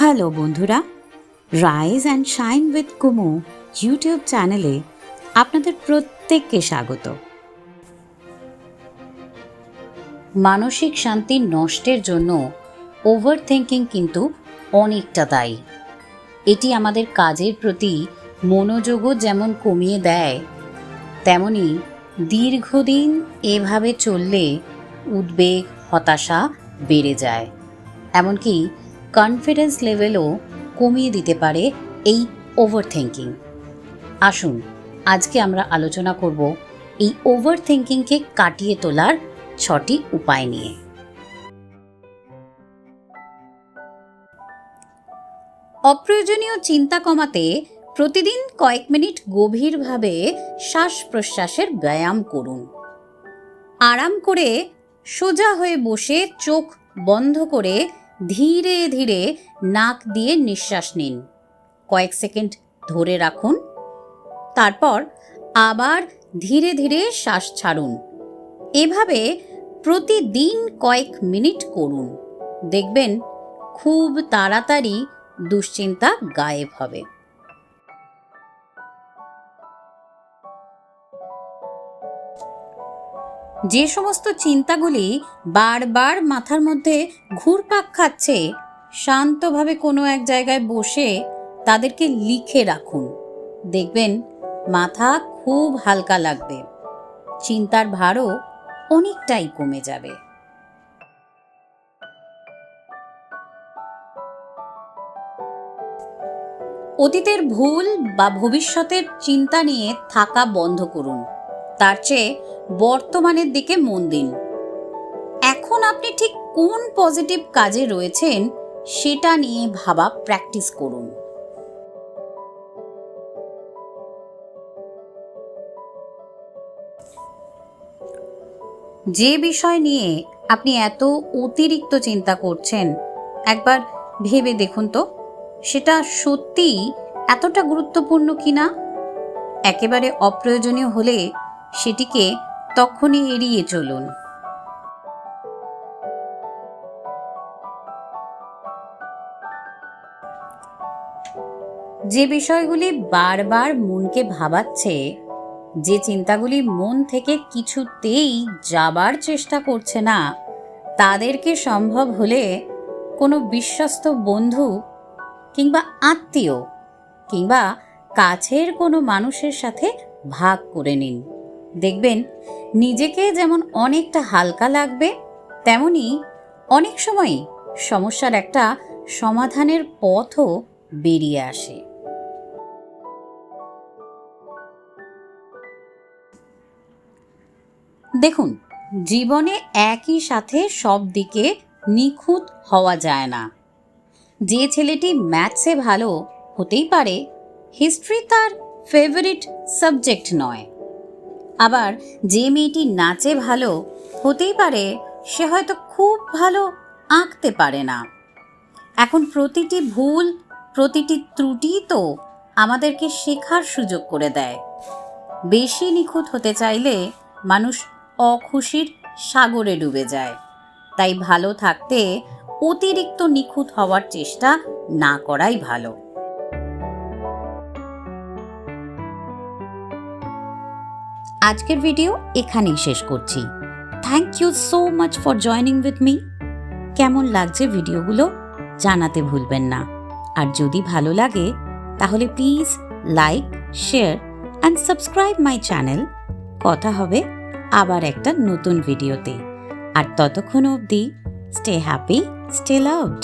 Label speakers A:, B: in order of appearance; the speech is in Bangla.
A: হ্যালো বন্ধুরা, rise and shine with Kumu YouTube চ্যানেলে আপনাদের প্রত্যেককে স্বাগত। মানসিক শান্তি নষ্টের জন্য ওভার থিঙ্কিং কিন্তু অনেকটা দায়ী। এটি আমাদের কাজের প্রতি মনোযোগও যেমন কমিয়ে দেয়, তেমনি দীর্ঘদিন এভাবে চললে উদ্বেগ, হতাশা বেড়ে যায়, এমনকি কনফিডেন্স লেভেলও কমিয়ে দিতে পারে এই ওভার থিঙ্কিং। আসুন আজকে আমরা আলোচনা করব এই ওভার থিঙ্কিংকে কাটিয়ে তোলার 6টি উপায় নিয়ে। অপ্রয়োজনীয় চিন্তা কমাতে প্রতিদিন কয়েক মিনিট গভীরভাবে শ্বাস প্রশ্বাসের ব্যায়াম করুন। আরাম করে সোজা হয়ে বসে চোখ বন্ধ করে ধীরে ধীরে নাক দিয়ে নিঃশ্বাস নিন। কয়েক সেকেন্ড ধরে রাখুন, তারপর আবার ধীরে ধীরে শ্বাস ছাড়ুন। এভাবে প্রতিদিন কয়েক মিনিট করুন, দেখবেন খুব তাড়াতাড়ি দুশ্চিন্তা গায়েব হবে। যে সমস্ত চিন্তাগুলি বারবার মাথার মধ্যে ঘুরপাক খাচ্ছে, শান্তভাবে কোনো এক জায়গায় বসে তাদেরকে লিখে রাখুন। দেখবেন মাথা খুব হালকা লাগবে, চিন্তার ভারও অনেকটাই কমে যাবে। অতীতের ভুল বা ভবিষ্যতের চিন্তা নিয়ে থাকা বন্ধ করুন, তার চেয়ে বর্তমানের দিকে মন দিন। এখন আপনি ঠিক কোন পজিটিভ কাজে রয়েছেন সেটা নিয়ে ভাবা প্র্যাকটিস করুন। যে বিষয় নিয়ে আপনি এত অতিরিক্ত চিন্তা করছেন, একবার ভেবে দেখুন তো সেটা সত্যিই এতটা গুরুত্বপূর্ণ কিনা। একেবারে অপ্রয়োজনীয় হলে সেটিকে তখনই এড়িয়ে চলুন। যে বিষয়গুলি বারবার মনকে ভাবাচ্ছে, যে চিন্তাগুলি মন থেকে কিছুতেই যাবার চেষ্টা করছে না, তাদেরকে সম্ভব হলে কোনো বিশ্বস্ত বন্ধু কিংবা আত্মীয় কিংবা কাছের কোনো মানুষের সাথে ভাগ করে নিন। দেখবেন নিজেকে যেমন অনেকটা হালকা লাগবে, তেমনি অনেক সময় সমস্যার একটা সমাধানের পথও বেরিয়ে আসে। দেখুন, জীবনে একই সাথে সব দিকে নিখুঁত হওয়া যায় না। যে ছেলেটি ম্যাথসে ভালো, হতেই পারে হিস্ট্রি তার ফেভারিট সাবজেক্ট নয়। আবার যে মেয়েটি নাচে ভালো, হতেই পারে সে হয়তো খুব ভালো আঁকতে পারে না। এখন প্রতিটি ভুল, প্রতিটি ত্রুটি তো আমাদেরকে শেখার সুযোগ করে দেয়। বেশি নিখুঁত হতে চাইলে মানুষ অখুশির সাগরে ডুবে যায়। তাই ভালো থাকতে অতিরিক্ত নিখুঁত হওয়ার চেষ্টা না করাই ভালো। আজকের ভিডিও এখানেই শেষ করছি। Thank you so much for joining with me. কেমন লাগছে ভিডিওগুলো জানাতে ভুলবেন না। আর যদি ভালো লাগে তাহলে please like, share and subscribe my channel. কথা হবে আবার একটা নতুন ভিডিওতে। আর ততক্ষণ অবধি স্টে হ্যাপি, স্টে লাভড।